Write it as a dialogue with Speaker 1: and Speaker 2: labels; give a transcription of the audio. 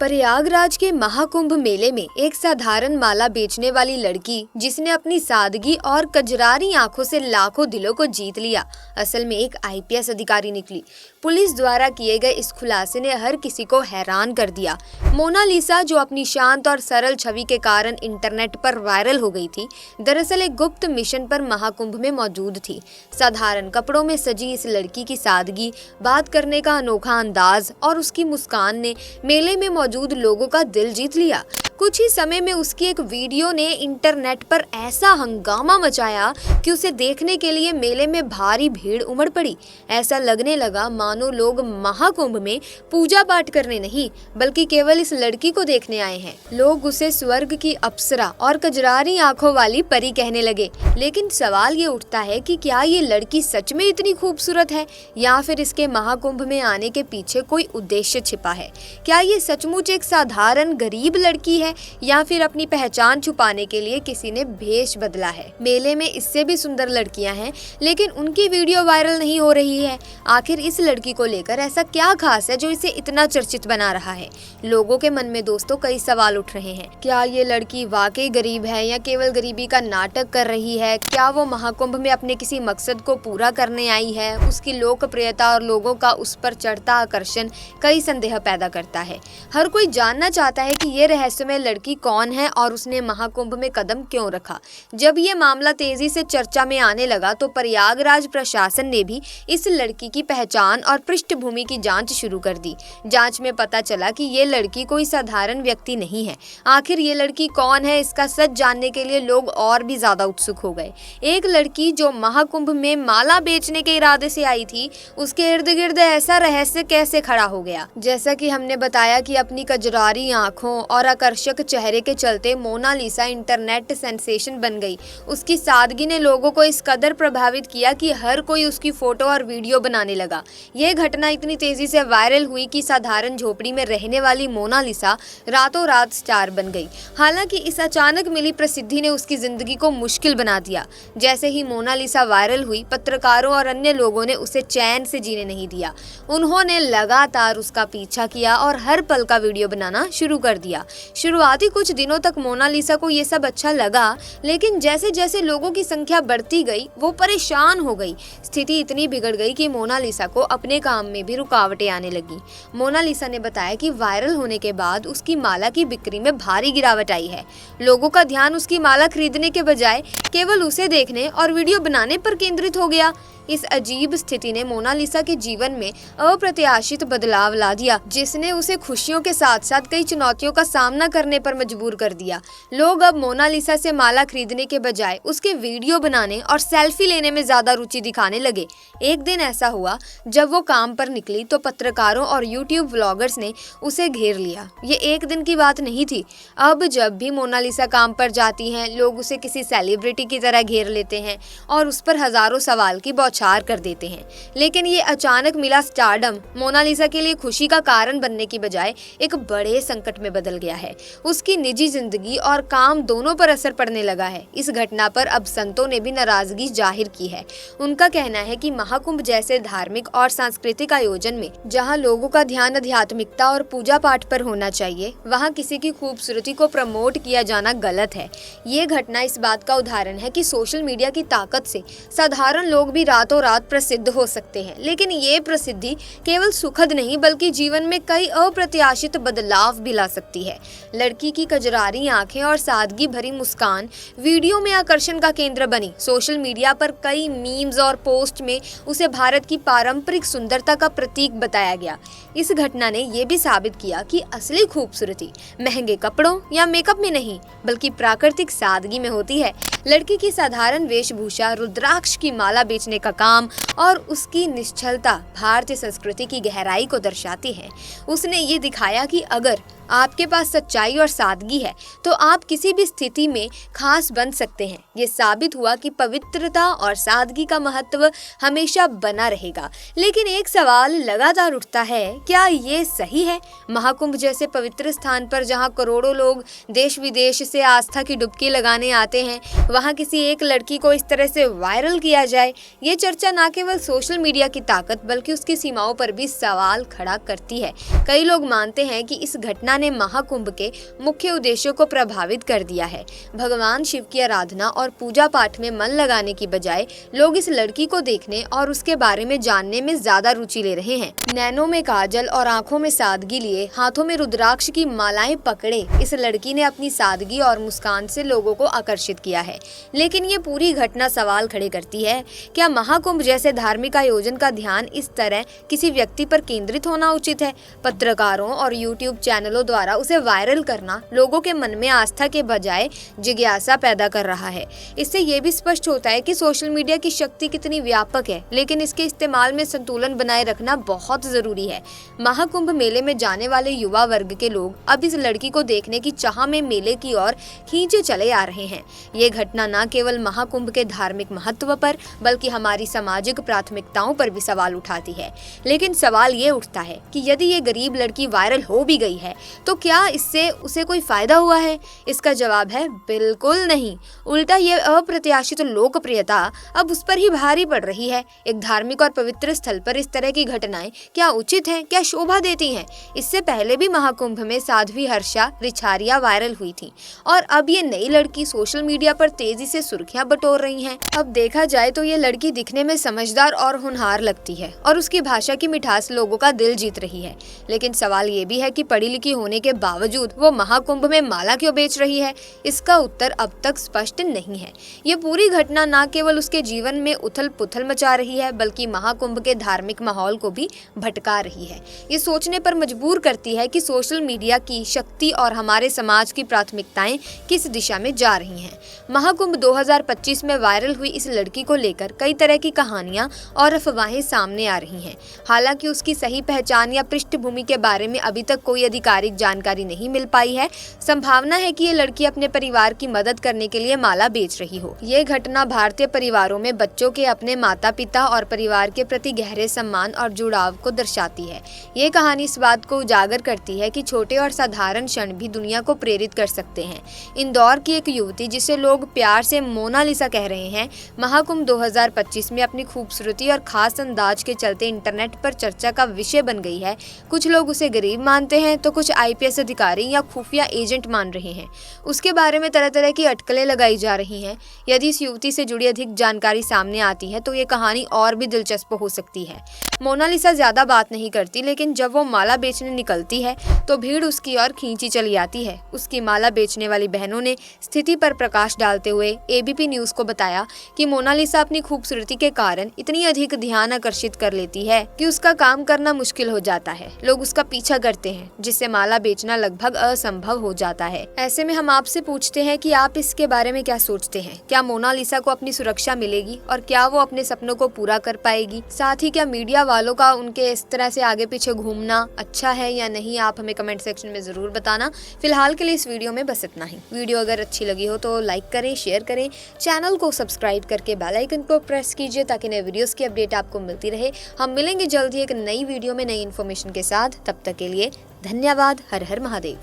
Speaker 1: प्रयागराज के महाकुंभ मेले में एक साधारण माला बेचने वाली लड़की जिसने अपनी सादगी और कजरारी आंखों से लाखों दिलों को जीत लिया, असल में एक आईपीएस अधिकारी निकली। पुलिस द्वारा किए गए इस खुलासे ने हर किसी को हैरान कर दिया। मोनालिसा, जो अपनी शांत और सरल छवि के कारण इंटरनेट पर वायरल हो गई थी, दरअसल एक गुप्त मिशन पर महाकुंभ में मौजूद थी। साधारण कपड़ों में सजी इस लड़की की सादगी, बात करने का अनोखा अंदाज और उसकी मुस्कान ने मेले में मौजूद लोगों का दिल जीत लिया। कुछ ही समय में उसकी एक वीडियो ने इंटरनेट पर ऐसा हंगामा मचाया कि उसे देखने के लिए मेले में भारी भीड़ उमड़ पड़ी। ऐसा लगने लगा मानो लोग महाकुंभ में पूजा पाठ करने नहीं बल्कि केवल इस लड़की को देखने आए हैं। लोग उसे स्वर्ग की अप्सरा और कजरारी आंखों वाली परी कहने लगे। लेकिन सवाल ये उठता है कि क्या ये लड़की सच में इतनी खूबसूरत है या फिर इसके महाकुंभ में आने के पीछे कोई उद्देश्य छिपा है? क्या ये सचमुच एक साधारण गरीब लड़की है या फिर अपनी पहचान छुपाने के लिए किसी ने भेष बदला है? मेले में इससे भी सुंदर लड़कियां हैं, लेकिन उनकी वीडियो वायरल नहीं हो रही है। आखिर इस लड़की को लेकर ऐसा क्या खास है जो इसे इतना चर्चित बना रहा है? लोगों के मन में दोस्तों कई सवाल उठ रहे हैं। क्या ये लड़की वाकई गरीब है या केवल गरीबी का नाटक कर रही है? क्या वो महाकुंभ में अपने किसी मकसद को पूरा करने आई है? उसकी लोकप्रियता और लोगों का उस पर चढ़ता आकर्षण कई संदेह पैदा करता है। हर कोई जानना चाहता है कि ये रहस्यमय लड़की कौन है और उसने महाकुंभ में कदम क्यों रखा। जब ये मामला तेजी से चर्चा में आने लगा तो प्रयागराज प्रशासन ने भी इस लड़की की पहचान और पृष्ठभूमि की जांच शुरू कर दी। जांच में पता चला कि ये लड़की कोई साधारण व्यक्ति नहीं है। आखिर ये लड़की कौन है, इसका सच जानने के लिए लोग और भी ज्यादा उत्सुक हो गए। एक लड़की जो महाकुंभ में माला बेचने के इरादे से आई थी, उसके इर्द गिर्द ऐसा रहस्य कैसे खड़ा हो गया? जैसा कि हमने बताया कि अपनी कजरारी आंखों और आकर्षक चेहरे के चलते मोनालिसा इंटरनेट सेंसेशन बन गई। उसकी सादगी ने लोगों को इस कदर प्रभावित किया कि हर कोई उसकी फोटो और वीडियो बनाने लगा। यह घटना इतनी तेजी से वायरल हुई कि साधारण झोपड़ी में रहने वाली मोनालिसा रातों रात स्टार बन गई। हालांकि इस अचानक मिली प्रसिद्धि ने उसकी जिंदगी को मुश्किल बना दिया। जैसे ही मोनालिसा वायरल हुई, पत्रकारों और अन्य लोगों ने उसे चैन से जीने नहीं दिया। उन्होंने लगातार उसका पीछा किया और हर पल का वीडियो बनाना शुरू कर दिया। शुरुआती कुछ दिनों तक मोनालिसा को ये सब अच्छा लगा, लेकिन जैसे जैसे लोगों की संख्या बढ़ती गई वो परेशान हो गई। स्थिति इतनी बिगड़ गई कि मोनालिसा को अपने काम में भी रुकावटें आने लगी। मोनालिसा ने बताया कि वायरल होने के बाद उसकी माला की बिक्री में भारी गिरावट आई है। लोगों का ध्यान उसकी माला खरीदने के बजाय केवल उसे देखने और वीडियो बनाने पर केंद्रित हो गया। इस अजीब स्थिति ने मोनालिसा के जीवन में अप्रत्याशित बदलाव ला दिया, जिसने उसे खुशियों के साथ साथ कई चुनौतियों का सामना करने पर मजबूर कर दिया। लोग अब मोनालिसा से माला खरीदने के बजाय उसके वीडियो बनाने और सेल्फी लेने में ज्यादा रुचि दिखाने लगे। एक दिन ऐसा हुआ जब वो काम पर निकली तो पत्रकारों और यूट्यूब व्लॉगर्स ने उसे घेर लिया। ये एक दिन की बात नहीं थी। अब जब भी मोनालिसा काम पर जाती हैं, लोग उसे किसी सेलिब्रिटी की तरह घेर लेते हैं और उस पर हजारों सवाल की बौछार कर देते हैं। लेकिन ये अचानक मिला स्टारडम मोनालिसा के लिए खुशी का कारण बनने की बजाय एक बड़े संकट में बदल गया है। उसकी निजी जिंदगी और काम दोनों पर असर पड़ने लगा है। इस घटना पर अब संतों ने भी नाराजगी जाहिर की है। उनका कहना है कि महाकुंभ जैसे धार्मिक और सांस्कृतिक आयोजन में जहां लोगों का ध्यान आध्यात्मिकता और पूजा पाठ पर होना चाहिए, वहां किसी की खूबसूरती को प्रमोट किया जाना गलत है। ये घटना इस बात का उदाहरण है कि सोशल मीडिया की ताकत से साधारण लोग भी रातों रात प्रसिद्ध हो सकते हैं। लेकिन ये प्रसिद्धि केवल सुखद नहीं बल्कि जीवन में कई अप्रत्याशित बदलाव भी ला सकती है। लड़की की कजरारी आंखें और सादगी भरी मुस्कान वीडियो में आकर्षण का केंद्र बनी। सोशल मीडिया पर कई मीम्स और पोस्ट में उसे भारत की पारंपरिक सुंदरता का प्रतीक बताया गया। इस घटना ने यह भी साबित किया कि असली खूबसूरती महंगे कपड़ों या मेकअप में नहीं बल्कि प्राकृतिक सादगी में होती है। लड़की की साधारण वेशभूषा, रुद्राक्ष की माला बेचने का काम और उसकी निश्चलता भारतीय संस्कृति की गहराई को दर्शाती है। उसने ये दिखाया कि अगर आपके पास सच्चाई और सादगी है तो आप किसी भी स्थिति में खास बन सकते हैं। ये साबित हुआ कि पवित्रता और सादगी का महत्व हमेशा बना रहेगा। लेकिन एक सवाल लगातार उठता है, क्या ये सही है? महाकुंभ जैसे पवित्र स्थान पर जहां करोड़ों लोग देश विदेश से आस्था की डुबकी लगाने आते हैं, वहां किसी एक लड़की को इस तरह से वायरल किया जाए। ये चर्चा न केवल सोशल मीडिया की ताकत बल्कि उसकी सीमाओं पर भी सवाल खड़ा करती है। कई लोग मानते हैं कि इस घटना ने महाकुंभ के मुख्य उद्देश्यों को प्रभावित कर दिया है। भगवान शिव की आराधना और पूजा पाठ में मन लगाने की बजाय लोग इस लड़की को देखने और उसके बारे में जानने में ज्यादा रुचि ले रहे हैं। नैनों में काजल और आंखों में सादगी लिए, हाथों में रुद्राक्ष की मालाएं पकड़े इस लड़की ने अपनी सादगी और मुस्कान से लोगों को आकर्षित किया है। लेकिन ये पूरी घटना सवाल खड़े करती है, क्या महाकुंभ जैसे धार्मिक आयोजन का ध्यान इस तरह किसी व्यक्ति पर केंद्रित होना उचित है? पत्रकारों और यूट्यूब चैनलों द्वारा उसे वायरल करना लोगों के मन में आस्था के बजाय जिज्ञासा पैदा कर रहा है। इससे ये भी स्पष्ट होता है कि सोशल मीडिया की शक्ति कितनी व्यापक है, लेकिन इसके इस्तेमाल में संतुलन बनाए रखना बहुत जरूरी है। महाकुंभ मेले में जाने वाले युवा वर्ग के लोग अब इस लड़की को देखने की चाह में मेले की ओर खींचे चले आ रहे हैं। ये घटना न केवल महाकुंभ के धार्मिक महत्व पर बल्कि हमारी सामाजिक प्राथमिकताओं पर भी सवाल उठाती है। लेकिन सवाल ये उठता है कि यदि ये गरीब लड़की वायरल हो भी गई है तो क्या इससे उसे कोई फायदा हुआ है? इसका जवाब है बिल्कुल नहीं। उल्टा ये अप्रत्याशित लोकप्रियता अब उस पर ही भारी पड़ रही है। एक धार्मिक और पवित्र स्थल पर इस तरह की घटनाएं क्या उचित हैं, क्या शोभा देती हैं? इससे पहले भी महाकुंभ में साध्वी हर्षा रिछारिया वायरल हुई थी और अब ये नई लड़की सोशल मीडिया पर तेजी से सुर्खियां बटोर रही हैं। अब देखा जाए तो ये लड़की दिखने में समझदार और होनहार लगती है और उसकी भाषा की मिठास लोगों का दिल जीत रही है। लेकिन सवाल ये भी है कि पढ़ी लिखी होने के बावजूद वो महाकुंभ में माला क्यों बेच रही है? इसका उत्तर अब तक स्पष्ट नहीं है। ये पूरी घटना न केवल उसके जीवन में उथल पुथल मचा रही है बल्कि महाकुंभ के धार्मिक माहौल को भी भटका रही है। ये सोचने पर मजबूर करती है कि सोशल मीडिया की शक्ति और हमारे समाज की प्राथमिकताएं किस दिशा में जा रही हैं। महाकुंभ 2025 में वायरल हुई इस लड़की को लेकर कई तरह की कहानियां और अफवाहें सामने आ रही हैं। हालांकि उसकी सही पहचान या पृष्ठभूमि के बारे में अभी तक कोई आधिकारिक जानकारी नहीं मिल पाई है। संभावना है कि ये लड़की अपने परिवार की मदद करने के लिए माला बेच रही हो। ये घटना भारतीय परिवारों में बच्चों के अपने माता पिता और परिवार के प्रति गहरे सम्मान और जुड़ाव को दर्शाती है। ये कहानी इस बात को उजागर करती है कि छोटे और साधारण क्षण भी दुनिया को प्रेरित कर सकते हैं। इंदौर की एक युवती, जिसे लोग प्यार से मोनालिसा कह रहे हैं, महाकुंभ 2025 में अपनी खूबसूरती और खास अंदाज के चलते इंटरनेट पर चर्चा का विषय बन गई है। कुछ लोग उसे गरीब मानते हैं तो कुछ आईपीएस अधिकारी या खुफिया एजेंट मान रहे हैं। उसके बारे में तरह तरह की अटकलें लगाई जा रही हैं। यदि इस युवती से जुड़ी अधिक जानकारी सामने आती है तो ये कहानी और भी दिलचस्प हो सकती है। मोनालिसा ज्यादा बात नहीं करती, लेकिन जब वो माला बेचने निकलती है तो भीड़ उसकी ओर खींची चली आती है। उसकी माला बेचने वाली बहनों ने स्थिति पर प्रकाश डालते हुए एबीपी न्यूज को बताया कि मोनालिसा अपनी खूबसूरती के कारण इतनी अधिक ध्यान आकर्षित कर लेती है कि उसका काम करना मुश्किल हो जाता है। लोग उसका पीछा करते हैं, जिससे माला बेचना लगभग असंभव हो जाता है। ऐसे में हम आपसे पूछते हैं कि आप इसके बारे में क्या सोचते हैं? क्या मोनालिसा को अपनी सुरक्षा मिलेगी और क्या वो अपने सपनों को पूरा कर पाएगी? साथ ही क्या मीडिया वालों का उनके इस तरह से आगे पीछे घूमना अच्छा है या नहीं? आप हमें कमेंट सेक्शन में जरूर बताना। फिलहाल के लिए इस वीडियो में बस इतना ही। वीडियो अगर अच्छी लगी हो तो लाइक करें, शेयर करें, चैनल को सब्सक्राइब करके बेल आइकन को प्रेस कीजिए ताकि नए वीडियोस की अपडेट आपको मिलती रहे। हम मिलेंगे जल्द ही एक नई वीडियो में नई इन्फॉर्मेशन के साथ। तब तक के लिए धन्यवाद। हर हर महादेव।